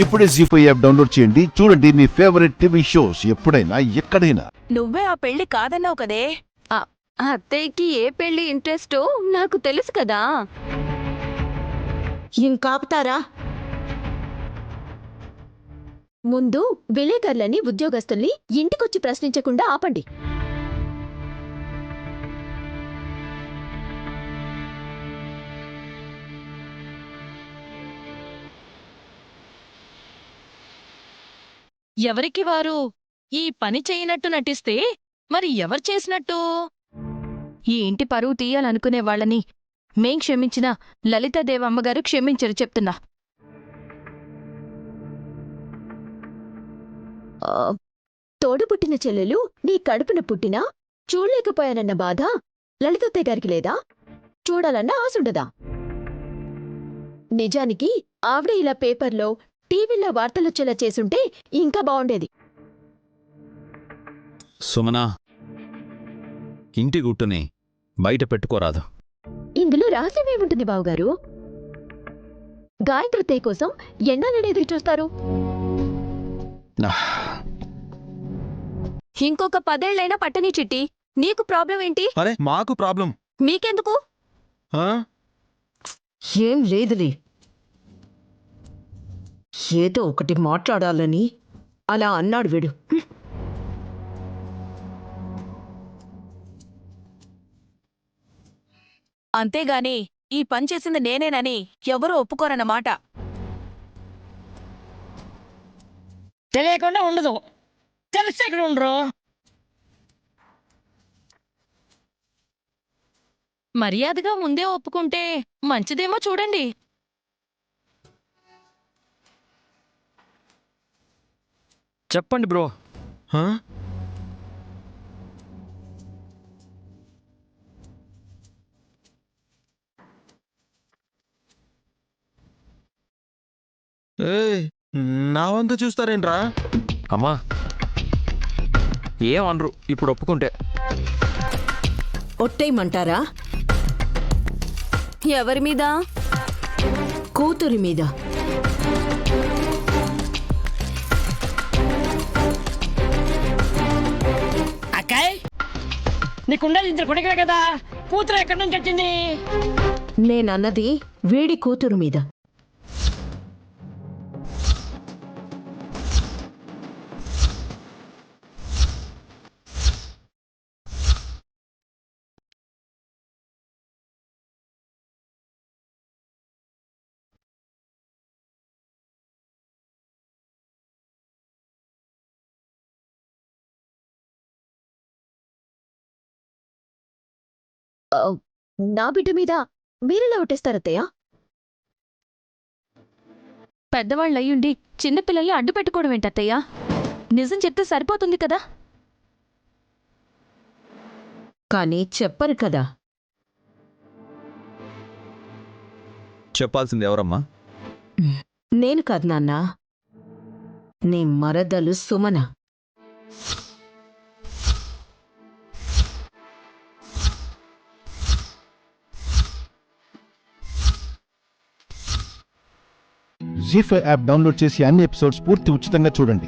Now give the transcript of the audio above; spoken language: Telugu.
ఇప్పుడే జీ5 యాప్ డౌన్లోడ్ చేయండి. చూడండి మీ ఫేవరెట్ టీవీ షోస్ ఎప్పుడైనా ఎక్కడైనా. నువ్వే ఆ పెళ్లి కాదన్నావు కదే. అత్తయ్యకి ఏ పెళ్లి ఇంట్రెస్టో నాకు తెలుసు కదా. ఇంకాపుతారా? ముందు విలేకరులని ఉద్యోగస్తుల్ని ఇంటికొచ్చి ప్రశ్నించకుండా ఆపండి. ఎవరికి వారు ఈ పని చేయనట్టు నటిస్తే మరి ఎవరు చేసినట్టు? ఈ ఇంటి పరువు తీయాలనుకునే వాళ్ళని మేం క్షమించినా లలితాదేవమ్మగారు క్షమించరు చెప్తున్నా. తోడుపుట్టిన చెల్లెలు నీ కడుపున పుట్టినా చూడలేకపోయానన్న బాధ లలితత్తయ్య గారికి లేదా? చూడాలన్న ఆసుండదా? నిజానికి ఆవిడ ఇలా పేపర్లో టీవీలో వార్తలొచ్చేలా చేసుంటే ఇంకా బావుండేది. సుమనా, ఇంటి గుట్టుని బయట పెట్టుకోరాదు. ఇందులో రహస్యమేముంటుంది బావుగారు? గాయత్రత్తయ్య కోసం ఎన్నాళ్ళని ఎదురు చూస్తారు? ఇంకొక 10 ఏళ్లైనా పట్టని చిట్టి. నీకు ప్రాబ్లం ఏంటి? అరే మాకు ప్రాబ్లం. మీకెందుకు? ఏం లేదులే, ఏదో ఒకటి మాట్లాడాలని అలా అన్నాడు వీడు. అంతేగాని ఈ పని చేసింది నేనేనని ఎవరూ ఒప్పుకోరన్నమాట. తెలియకుండా ఉండదు, తెలిసి ఎక్కడ ఉండరు. మర్యాదగా ముందే ఒప్పుకుంటే మంచిదేమో చూడండి. చెప్పండి బ్రో. నా వంతు చూస్తారేంట్రా? అమ్మా ఏం అనరు ఇప్పుడు ఒప్పుకుంటే. ఒట్టేయమంటారా? ఎవరి మీద? కూతురి మీద. అక్కాయ్, నీకుండేది ఇద్దరు కొడుకులే కదా, కూతురు ఎక్కడి నుంచి వచ్చింది? నేనన్నది వీడి కూతురు మీద. నా బిడ్డ మీద మీరెలా ఒట్టేస్తారత్తయ్య? పెద్దవాళ్ళయ్యుండి చిన్నపిల్లల్ని అడ్డు పెట్టుకోవడం ఏంటత్తయ్యా? నిజం చెప్తే సరిపోతుంది కదా. కానీ చెప్పరు కదా. చెప్పాల్సింది ఎవరమ్మా? నేను కాదు నాన్న, నీ మరదలు సుమన. జీ5 యాప్ డౌన్లోడ్ చేసి అన్ని ఎపిసోడ్స్ పూర్తి ఉచితంగా చూడండి.